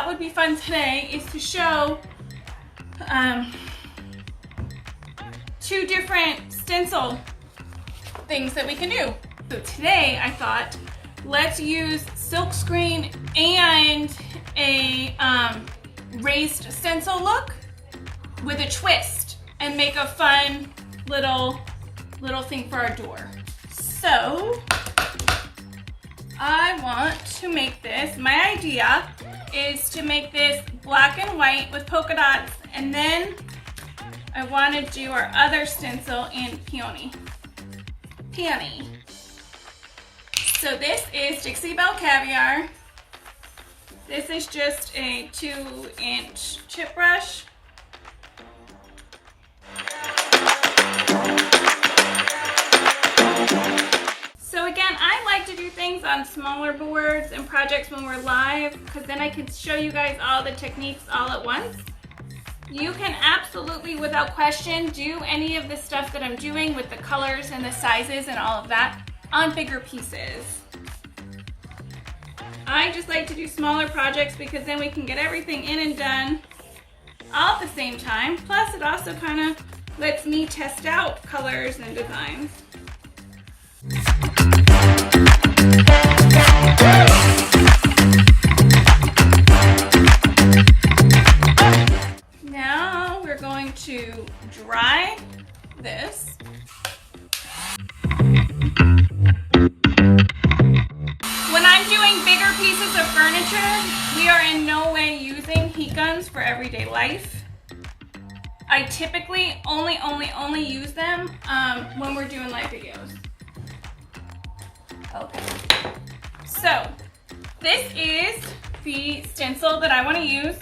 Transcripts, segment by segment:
thought would be fun today is to show two different stencil things that we can do. So today I thought, let's use silkscreen and a raised stencil look with a twist and make a fun little thing for our door. So I want to make this, my idea is to make this black and white with polka dots, and then I want to do our other stencil in peony. So this is Dixie Belle Caviar. This is just a 2-inch chip brush. So again, I like to do things on smaller boards and projects when we're live, because then I can show you guys all the techniques all at once. You can absolutely, without question, do any of the stuff that I'm doing with the colors and the sizes and all of that on bigger pieces. I just like to do smaller projects because then we can get everything in and done all at the same time. Plus, it also kind of lets me test out colors and designs. Now we're going to dry this. When I'm doing bigger pieces of furniture, we are in no way using heat guns for everyday life. I typically only use them when we're doing live videos. Okay, so this is the stencil that I want to use.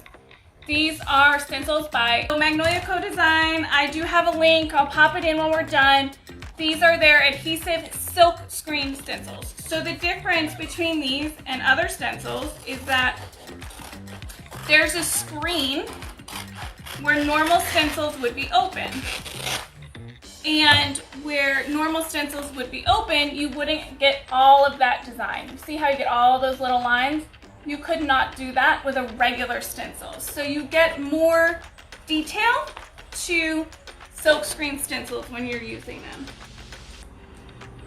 These are stencils by Magnolia Co-Design. I do have a link. I'll pop it in when we're done. These are their adhesive silk screen stencils. So the difference between these and other stencils is that there's a screen where normal stencils would be open. And where normal stencils would be open, you wouldn't get all of that design. You see how you get all those little lines? You could not do that with a regular stencil. So you get more detail to silkscreen stencils when you're using them.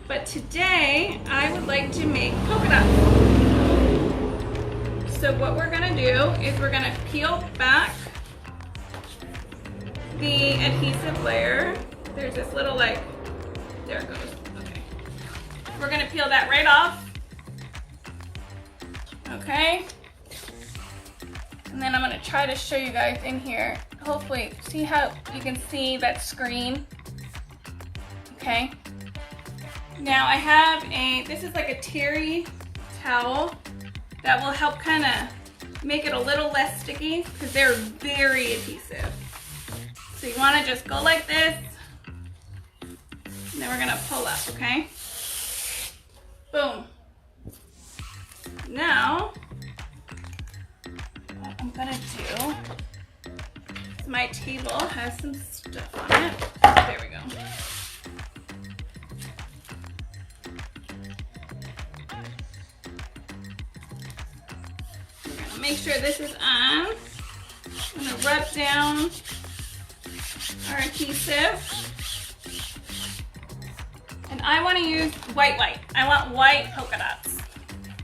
But today, I would like to make polka dots. So what we're gonna do is we're gonna peel back the adhesive layer. There's this little there it goes, okay. We're gonna peel that right off. Okay. And then I'm gonna try to show you guys in here. Hopefully, see how you can see that screen? Okay. Now I have this is like a terry towel that will help kind of make it a little less sticky because they're very adhesive. So you wanna just go like this, and then we're gonna pull up, okay? Boom. Now, what I'm gonna do is my table has some stuff on it. There we go. We're gonna make sure this is on. I'm gonna rub down our adhesive. And I want to use white. I want white polka dots.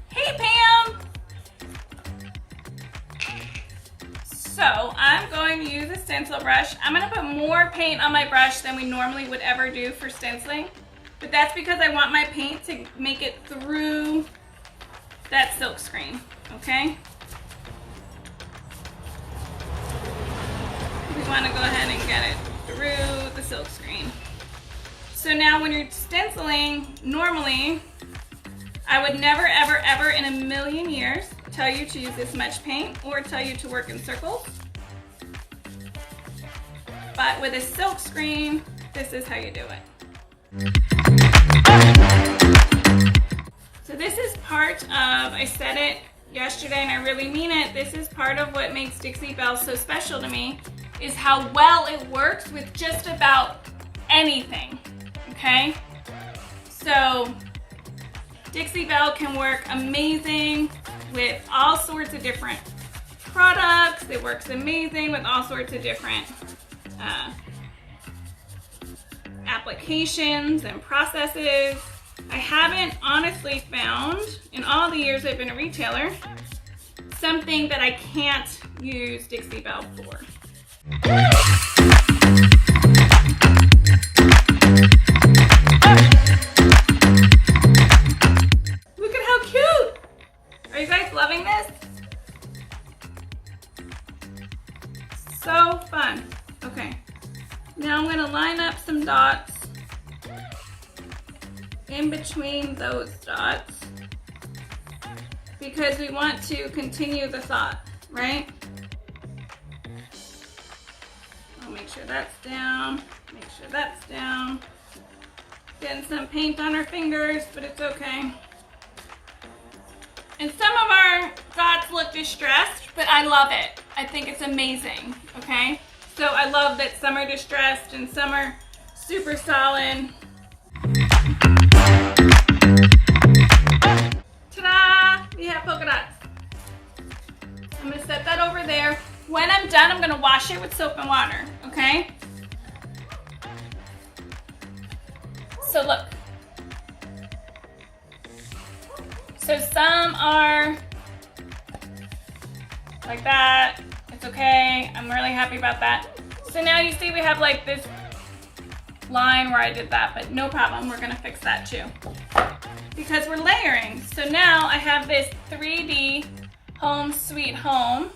Hey, Pam! So I'm going to use a stencil brush. I'm going to put more paint on my brush than we normally would ever do for stenciling. But that's because I want my paint to make it through that silk screen, okay? We want to go ahead and get it through the silk screen. So now when you're stenciling, normally, I would never, ever, ever in a million years tell you to use this much paint or tell you to work in circles. But with a silk screen, this is how you do it. So this is part of, I said it yesterday and I really mean it, this is part of what makes Dixie Belle so special to me, is how well it works with just about anything. Okay, so Dixie Belle can work amazing with all sorts of different products. It works amazing with all sorts of different applications and processes. I haven't honestly found, in all the years I've been a retailer, something that I can't use Dixie Belle for. Look at how cute! Are you guys loving this? So fun. Okay, now I'm gonna line up some dots in between those dots because we want to continue the thought, right? I'll make sure that's down, make sure that's down. Getting some paint on our fingers, but it's okay. And some of our dots look distressed, but I love it. I think it's amazing, okay? So I love that some are distressed and some are super solid. Ta-da! We have polka dots. I'm gonna set that over there. When I'm done, I'm gonna wash it with soap and water, okay? So look. So some are like that. It's okay. I'm really happy about that. So now you see we have like this line where I did that, but no problem. We're gonna fix that too because we're layering. So now I have this 3D Home Sweet Home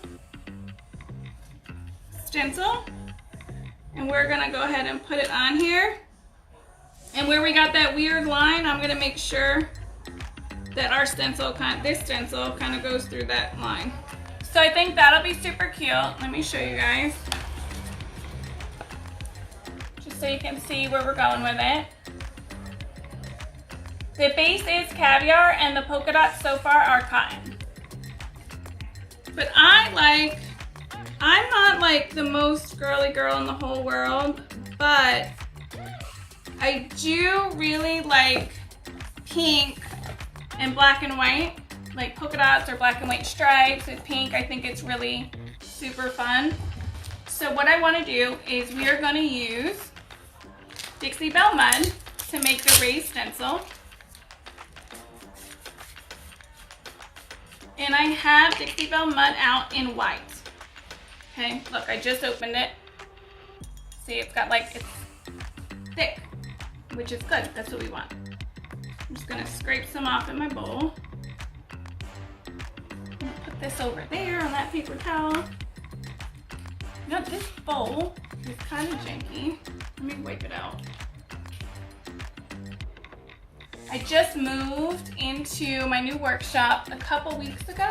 stencil, and we're gonna go ahead and put it on here. And where we got that weird line, I'm gonna make sure that our stencil, this stencil kind of goes through that line. So I think that'll be super cute. Let me show you guys. Just so you can see where we're going with it. The base is caviar and the polka dots so far are cotton. But I'm not like the most girly girl in the whole world, but I do really like pink and black and white, like polka dots or black and white stripes with pink. I think it's really super fun. So what I want to do is we are going to use Dixie Belle mud to make the raised stencil. And I have Dixie Belle mud out in white. Okay, look, I just opened it. See, it's got like, it's thick, which is good. That's what we want. I'm just gonna scrape some off in my bowl. I'm gonna put this over there on that paper towel. Now this bowl is kind of janky. Let me wipe it out. I just moved into my new workshop a couple weeks ago,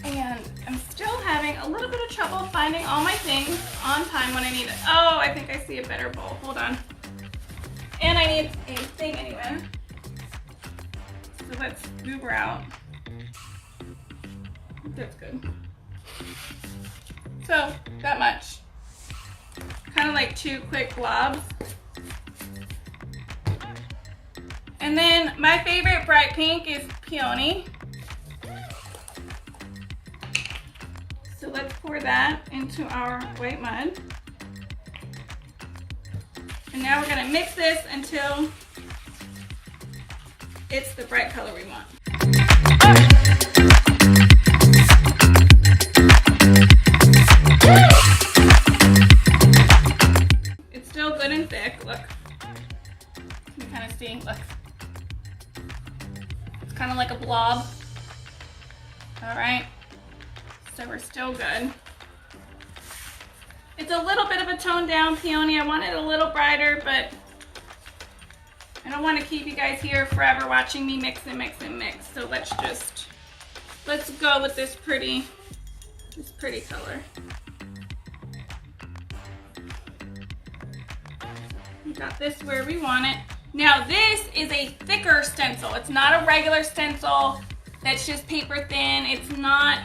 and I'm still having a little bit of trouble finding all my things on time when I need it. Oh, I think I see a better bowl. Hold on. And I need a thing anyway. So let's goober out. That's good. So, that much. Kind of like 2 quick globs. And then my favorite bright pink is peony. So let's pour that into our white mud. And now we're gonna mix this until it's the bright color we want. It's still good and thick, look. You can kind of see, look. It's kind of like a blob. All right, so we're still good. It's a little bit of a toned down peony. I want it a little brighter, but I don't want to keep you guys here forever watching me mix and mix and mix. So let's go with this pretty color. We got this where we want it. Now this is a thicker stencil. It's not a regular stencil that's just paper thin. It's not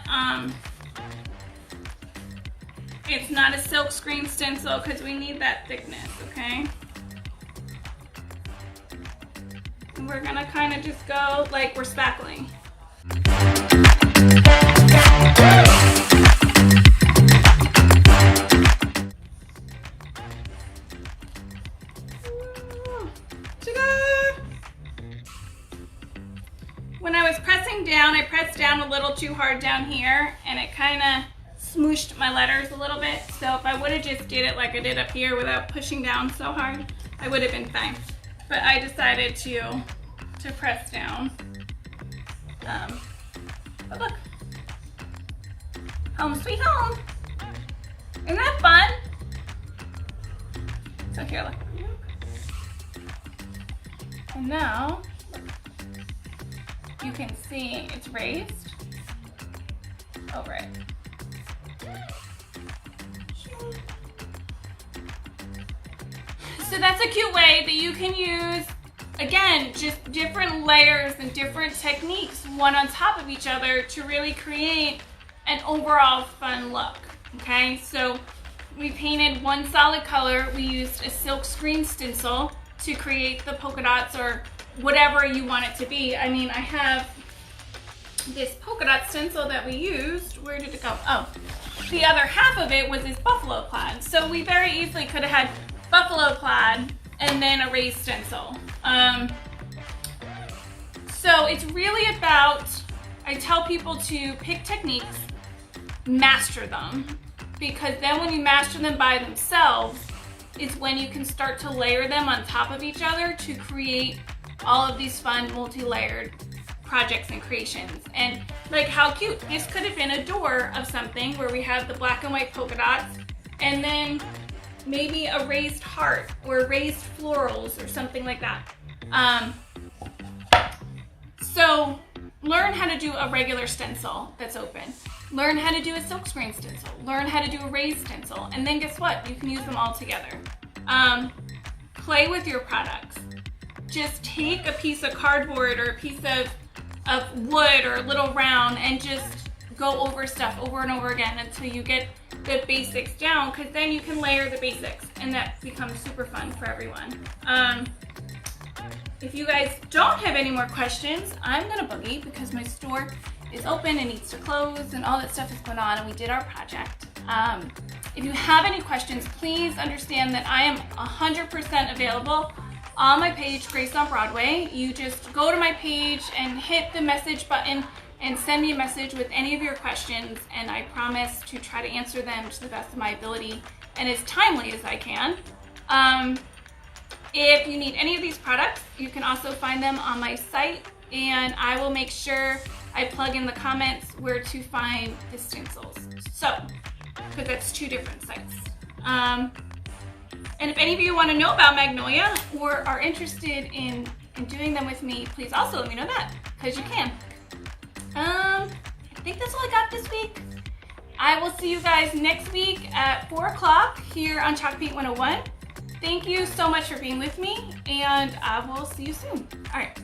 a silk screen stencil because we need that thickness, okay? And we're gonna kind of just go like we're spackling. When I was pressing down, I pressed down a little too hard down here and it kind of smooshed my letters a little bit. So if I would have just did it like I did up here without pushing down so hard, I would have been fine. But I decided to press down. But look, home sweet home. Isn't that fun? So here, look. And now, you can see it's raised over it. So that's a cute way that you can use, again, just different layers and different techniques, one on top of each other, to really create an overall fun look, okay? So we painted one solid color. We used a silk screen stencil to create the polka dots or whatever you want it to be. I mean, I have this polka dot stencil that we used. Where did it go? Oh, the other half of it was this buffalo plaid. So we very easily could have had buffalo plaid and then a raised stencil. So it's really about, I tell people to pick techniques, master them, because then when you master them by themselves, is when you can start to layer them on top of each other to create all of these fun multi-layered projects and creations. And like, how cute. This could have been a door of something where we have the black and white polka dots and then maybe a raised heart or raised florals or something like that. So learn how to do a regular stencil that's open. Learn how to do a silkscreen stencil. Learn how to do a raised stencil. And then guess what? You can use them all together. Play with your products. Just take a piece of cardboard or a piece of wood or a little round and just go over stuff over and over again until you get the basics down, because then you can layer the basics and that becomes super fun for everyone. If you guys don't have any more questions, I'm gonna boogie because my store is open and needs to close and all that stuff is going on and we did our project. If you have any questions, please understand that I am 100% available on my page, Grace on Broadway. You just go to my page and hit the message button and send me a message with any of your questions, and I promise to try to answer them to the best of my ability and as timely as I can. If you need any of these products, you can also find them on my site, and I will make sure I plug in the comments where to find the stencils. So, because that's two different sites. And if any of you want to know about Magnolia or are interested in doing them with me, please also let me know that, because you can. I think that's all I got this week. I will see you guys next week at 4 o'clock here on Chalk Paint 101. Thank you so much for being with me, and I will see you soon. All right.